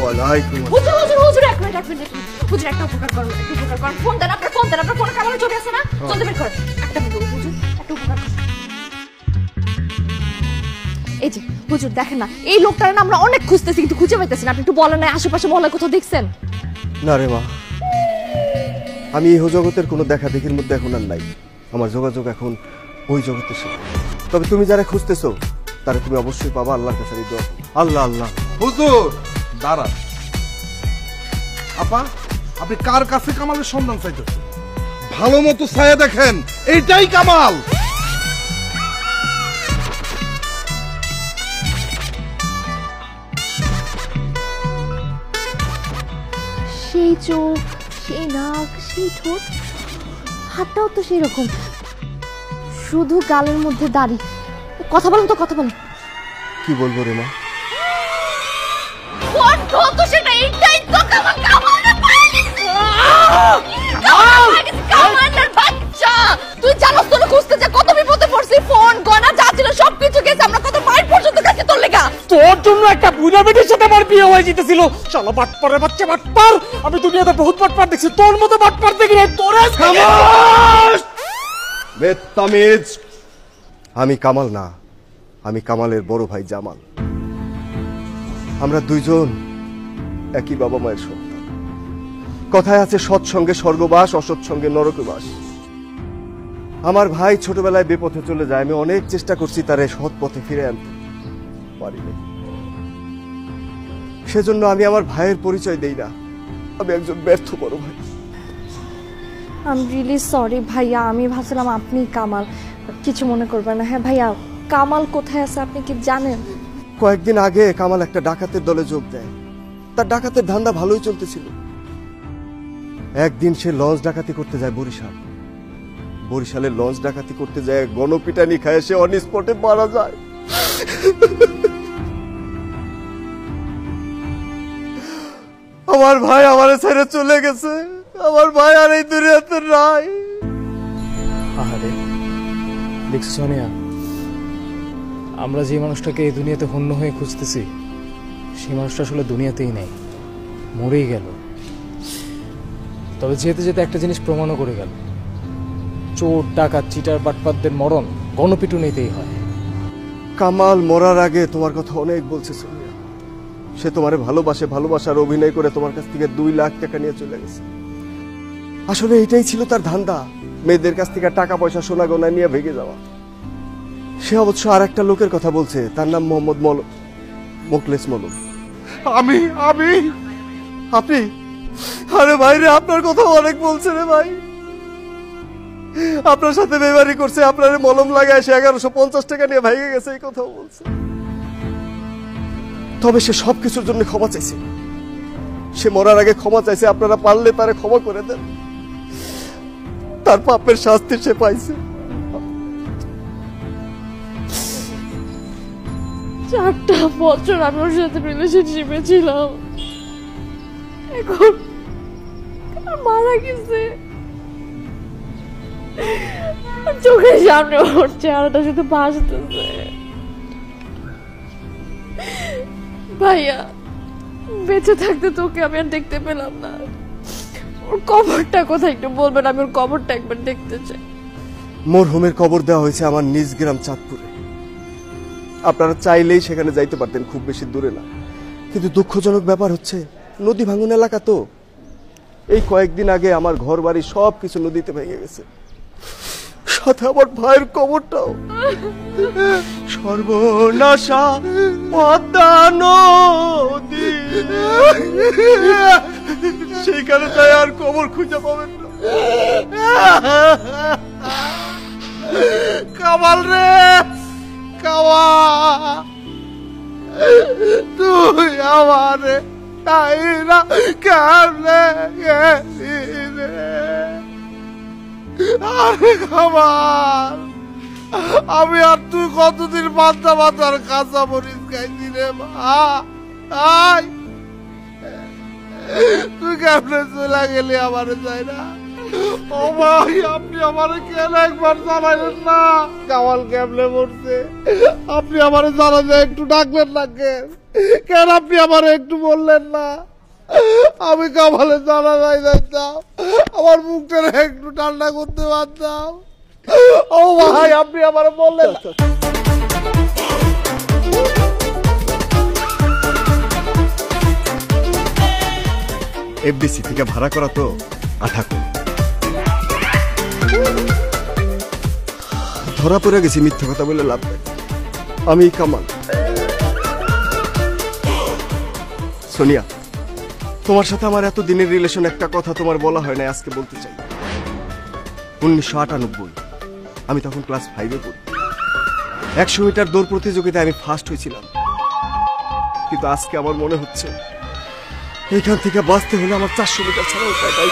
ওয়ালাইকুম হুজুর হুজুর হুজুর এক মিনিট হুজুর একটা উপকার করুন ফোন দেন আপনার ফোনে ক্যামেরা ছবি আছে না জলদি বের কর একটা মিনিট হুজুর একটা উপকার করুন এই যে হুজুর দেখেন না এই লোকটার না আমরা অনেক খুঁজতেছি কিন্তু খুঁজে পাইতেছি না আপনি একটু বলেন না আশেপাশে মহল্লায় কোথাও দেখছেন না রে মা আমি এই জগতের কোনো দেখা দেখির মধ্যে এখন আর নাই আমার যোগাযোগ এখন ওই জগতের সাথে তবে তুমি যারা খুঁজতেছো তারা তুমি অবশ্যই পাবা আল্লাহর কাছে দোয়া আল্লাহ আল্লাহ হুজুর দাঁড়ান আপা আপনি কার কাছে কামালের সন্ধান চাইতেছেন ভালো মতো ছায়া দেখেন এইটাই কামাল সেই চোখ সেই নাক সেই ঠোঁট হাতটাও তো সেই রকম শুধু গালের মধ্যে দাড়ি কথা বলেন তো কথা বলেন কি বলবো রে মা তো সেটা এইটাই তো কামালের বাচ্চা তুই জানোস তোর খুঁজতে যা কত বিপদে পড়ছি ফোন গনা যা ছিল সবকিছু গেছে আমরা কত মাইল পর্যন্ত গেছি তোর লেগা তোর জন্য একটা বুড়া বেটির সাথে আমার বিয়ে হয়ে যেতেছিল শালা বাটপারের বাচ্চা বাটপার আমি দুনিয়াতে বহুত বাটপার দেখছি তোর মতো বাটপার দেখি নাই তোরে বেত্তামিজ আমি কামাল না আমি কামালের বড় ভাই জামাল আমরা দুইজন একই বাবা মায়ের সন্তান কথায় আছে সৎসঙ্গে স্বর্গবাস অসৎসঙ্গে নরকবাস আমার ভাই ছোটবেলায় বেপথে চলে যায় আমি অনেক চেষ্টা করছি তারে সৎ পথে ফিরে আনতে পারিনি সেজন্য আমি আমার ভাইয়ের পরিচয় দেই না আমি একজন ব্যর্থ বড় ভাই আই এম রিয়েলি সরি ভাইয়া আমি ভাবছিলাম আপনি কামাল কিছু মনে করবেন না হ্যাঁ ভাইয়া কামাল কোথায় আছে আপনি কি জানেন কয়েকদিন আগে কামাল একটা ডাকাতের দলে যোগ দেয় তার ডাকাতের ধান্দা ভালোই চলতেছিল একদিন সে লঞ্চ ডাকাতি করতে যায় বরিশালে লঞ্চ ডাকাতি করতে যায় গণপিটানি খায় সে অন স্পটে মারা যায় আমার ভাই আমারে ছেড়ে চলে গেছে আমার ভাই আর এই দুনিয়াতে নাই আরে দেখছো সোনিয়া আমরা যে মানুষটাকে এই দুনিয়াতে হন্য হয়ে খুঁজতেছি সেই মানুষটা আসলে দুনিয়াতেই নেই মরেই গেল তবে যেতে যেতে একটা জিনিস প্রমাণও করে গেল চোর ডাকাত চিটার বাটপাতদের মরণ গণপিটুনিতেই হয় কামাল মরার আগে তোমার কথা অনেক বলছে সোনিয়া সে তোমারে ভালোবাসে ভালোবাসার অভিনয় করে তোমার কাছ থেকে 2 লাখ টাকা নিয়ে চলে গেছে আসলে এটাই ছিল তার ধান্দা মেয়েদের কাছ থেকে টাকা পয়সা সোনা গয়না নিয়ে ভেগে যাওয়া সে অবশ্য আর একটা লোকের কথা বলছে তার নাম মোহাম্মদ মোকলেস মলম আমি আপনি আরে ভাই রে আপনার কথা অনেক বলছে রে ভাই আপনার সাথে বেমারি করছে আপনার মলম লাগায় সে 1150 টাকা নিয়ে ভেগে গেছে এই কথাও বলছে তবে সে সবকিছুর জন্য ক্ষমা চাইছে সে মরার আগে ক্ষমা চাইছে আপনারা পারলে তারে ক্ষমা করে দেন তার পাপের শাস্তি সে পাইছে 4টা বছর আমি ওর সাথে রিলেশনশিপে ছিলাম এখন মারা গেছে চোখের সামনে ওর চেহারাটা শুধু ভাসতেছে ভাইয়া বেঁচে থাকতে তোকে আমি আর দেখতে পেলাম না ওর কবরটা কোথায় একটু বলবেন আমি ওর কবরটা একবার দেখতে চাই মরহুমের কবর দেওয়া হয়েছে আমার নিজ গ্রাম চাঁদপুরে আপনারা চাইলেই সেখানে যাইতে পারতেন খুব বেশি দূরে না কিন্তু দুঃখজনক ব্যাপার হচ্ছে নদী ভাঙন এলাকা তো এই কয়েকদিন আগে আমার ঘর বাড়ি সবকিছু নদীতে ভেঙে গেছে সাথে আমার ভাইয়ের কবরটাও সর্বনাশা পদ্মা নদী সেইখানে তাই আর কবর খুঁজে পাবেন না কামাল রে কাওয়া তুই আমারে তাইরা কেমনে গেলি রে আরে কামাল আমি আর তুই কতদিন বাচ্চা বাচ্চার কাঁচা মরিচ খাইছি রে তুই কেমনে চলে গেলি আমারে যাই না ও ভাই, আপনি আমারে কেন একবার জানাইলেন না কামাল কেমনে মরছে? আপনি আমারে জানালে একটু ডাকলেন না কেন? কেন আপনি আমারে একটু বললেন না? আমি কামালে জানা যাই যাইতাম, আমার মুখটা একটু ঠান্ডা করতে পারতাম। ও ভাই, আপনি আমারে বললেন না। এফডিসি থেকে ভাড়া করা তো আঠাকো। ধরা পড়ে গেছি মিথ্যা কথা বলে লাভ নাই। আমি কামাল। সোনিয়া, তোমার সাথে আমার এত দিনের রিলেশন, একটা কথা তোমার বলা হয় না, আজকে বলতে চাই। 1998 আমি তখন ক্লাস 5-এ পড়ি। 100 মিটার দৌড় প্রতিযোগিতায় আমি ফার্স্ট হয়েছিলাম। কিন্তু আজকে আমার মনে হচ্ছে এইখান থেকে বাঁচতে হলে আমার 400 মিটার ছাড়া উপায় নাই।